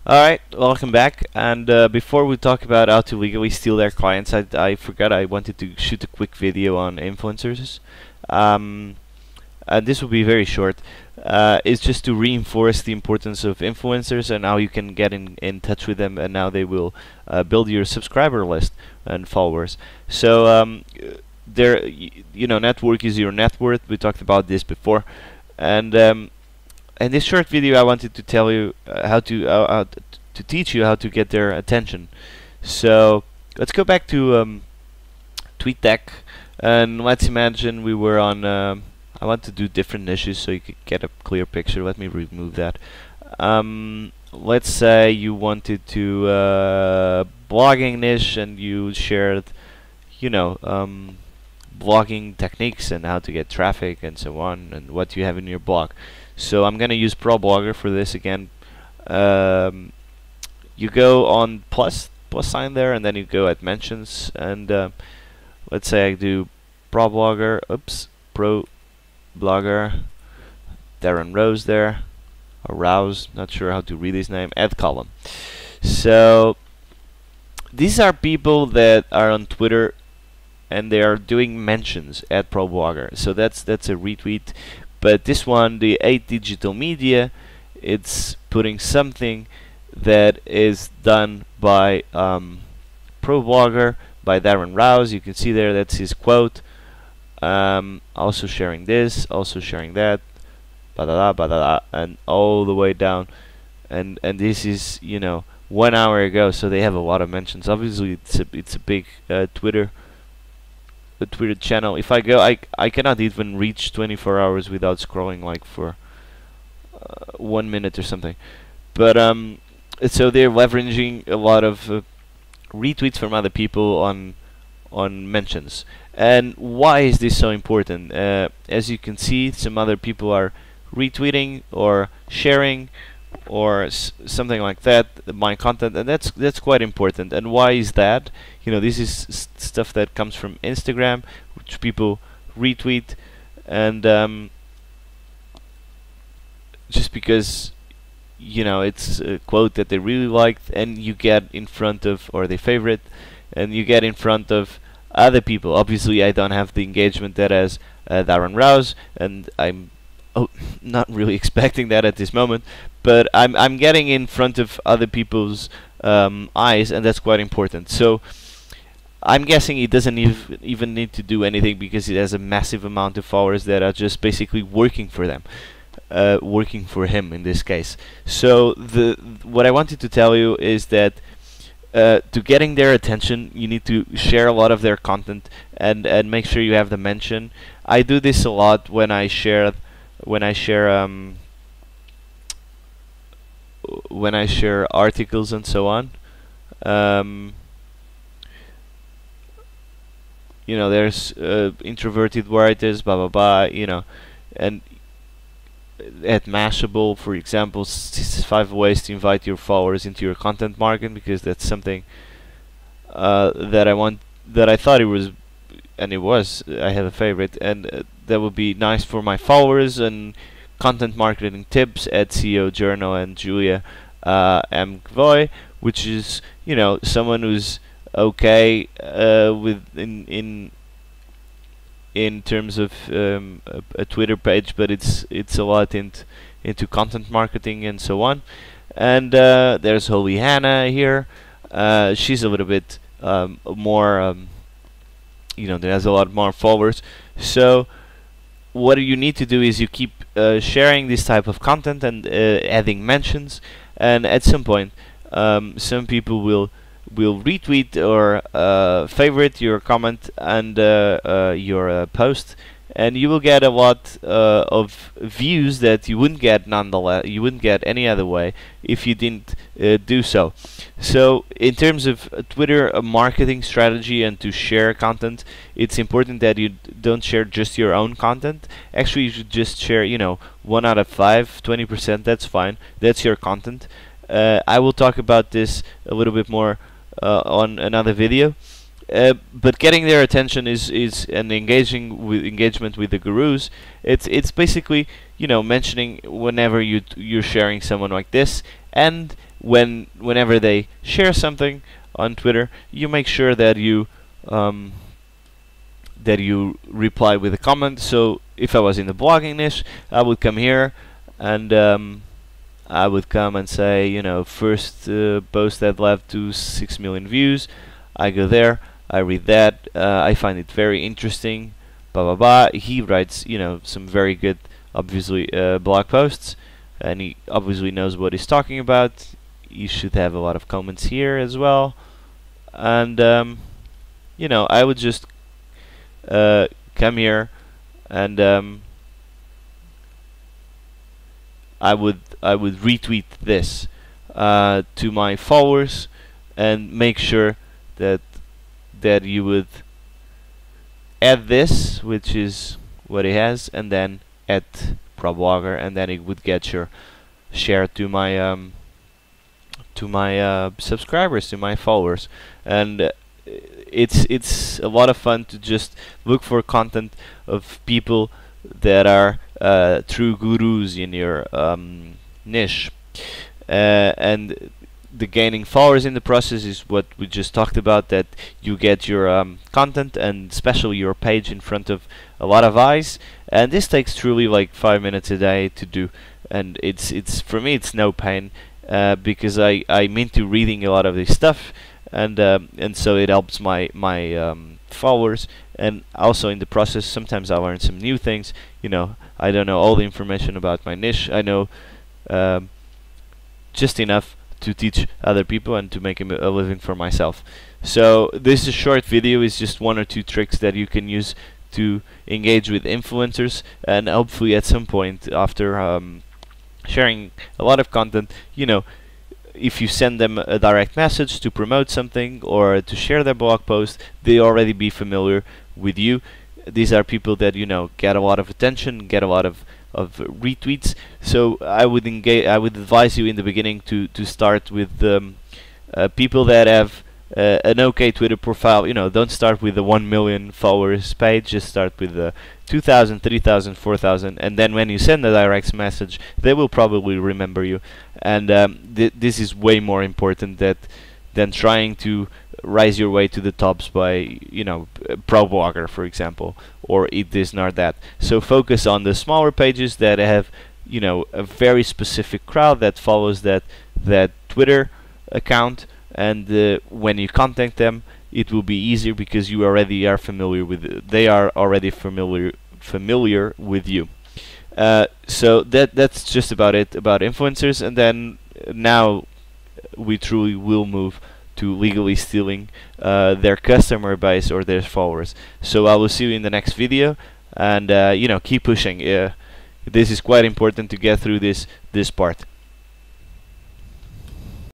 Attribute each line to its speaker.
Speaker 1: Alright, welcome back. And before we talk about how to legally steal their clients, I forgot I wanted to shoot a quick video on influencers. Um, and this will be very short. It's just to reinforce the importance of influencers and how you can get in touch with them and how they will build your subscriber list and followers. So, network is your net worth. We talked about this before. And in this short video, I wanted to tell you how to teach you how to get their attention. So let's go back to TweetDeck, and let's imagine we were on. I want to do different niches so you could get a clear picture. Let me remove that. Let's say you wanted to blogging niche, and you shared, blogging techniques and how to get traffic and so on, and what you have in your blog. So I'm gonna use ProBlogger for this again. You go on plus sign there, and then you go at mentions, and let's say I do ProBlogger, ProBlogger, Darren Rose there, or Rouse, not sure how to read his name, add column. So these are people that are on Twitter and they are doing mentions at ProBlogger. So that's a retweet. But this one, the 8 Digital Media, it's putting something that is done by ProBlogger, by Darren Rouse. You can see there, that's his quote. Also sharing this, also sharing that, and all the way down. And this is 1 hour ago, so they have a lot of mentions. Obviously, it's a big Twitter channel. If I go, I cannot even reach 24 hours without scrolling like for 1 minute or something. But so they're leveraging a lot of retweets from other people on mentions. And why is this so important? As you can see, some other people are retweeting or sharing or something like that, my content, and that's quite important. And why is that? This is stuff that comes from Instagram, which people retweet, and just because it's a quote that they really liked, and you get in front of, or they favorite, and you get in front of other people. Obviously, I don't have the engagement that has Darren Rouse, and I'm not really expecting that at this moment, but I'm getting in front of other people's eyes, and that's quite important. So I'm guessing he doesn't even need to do anything, because he has a massive amount of followers that are just basically working for them, working for him in this case. So what I wanted to tell you is that to getting their attention, you need to share a lot of their content and make sure you have the mention. I do this a lot when I share articles and so on. There's introverted writers, blah blah blah, and at Mashable, for example, 5 ways to invite your followers into your content marketing, because that's something that I thought it was, and it was. I have a favorite, and that would be nice for my followers. And content marketing tips at CEO Journal and Julia M. Gvoy, which is someone who's okay with in terms of a Twitter page, but it's a lot into content marketing and so on. And there's Holy Hannah here. She's a little bit more, that has a lot more followers. So what you need to do is you keep sharing this type of content and adding mentions, and at some point some people will retweet or favorite your comment and your post, and you will get a lot of views that you wouldn't get any other way if you didn't do so. So in terms of Twitter marketing strategy and to share content, it's important that you don't share just your own content. Actually, you should just share 1 out of 5, 20%, that's fine, that's your content. I will talk about this a little bit more on another video, but getting their attention is an engagement with the gurus. It's basically mentioning whenever you're sharing someone like this, and whenever they share something on Twitter, you make sure that you reply with a comment. So if I was in the blogging niche, I would come here and I would come and say, you know, first post that led to 6 million views. I go there, I read that, I find it very interesting, blah blah blah. He writes, you know, some very good, obviously, blog posts, and he obviously knows what he's talking about. You should have a lot of comments here as well, and you know, I would just come here and I would retweet this to my followers, and make sure that you would add this, which is what it has, and then add ProBlogger, and then it would get your share to my subscribers, to my followers. And it's a lot of fun to just look for content of people that are true gurus in your niche, and the gaining followers in the process is what we just talked about, that you get your content and especially your page in front of a lot of eyes, and this takes truly like 5 minutes a day to do, and it's for me it's no pain, because I'm into reading a lot of this stuff, and so it helps my followers, and also in the process sometimes I learn some new things. You know, I don't know all the information about my niche. I know just enough to teach other people and to make a living for myself. So this is a short video, is just 1 or 2 tricks that you can use to engage with influencers, and hopefully at some point after sharing a lot of content, you know, if you send them a direct message to promote something or to share their blog post, they already be familiar with you. These are people that, you know, get a lot of attention, get a lot of retweets. So I would advise you in the beginning to start with people that have an okay Twitter profile. You know, don't start with the 1 million followers page. Just start with the 2,000, 3,000, 4,000, and then when you send a direct message, they will probably remember you. And this is way more important than trying to rise your way to the tops by, you know, ProBlogger, for example, or eat this nor that. So focus on the smaller pages that have, you know, a very specific crowd that follows that Twitter account, and when you contact them, it will be easier because you already are familiar with it. They are already familiar with you. So that's just about it about influencers, and then now we truly will move to legally stealing their customer base or their followers. So I will see you in the next video, and you know, keep pushing. This is quite important to get through this part.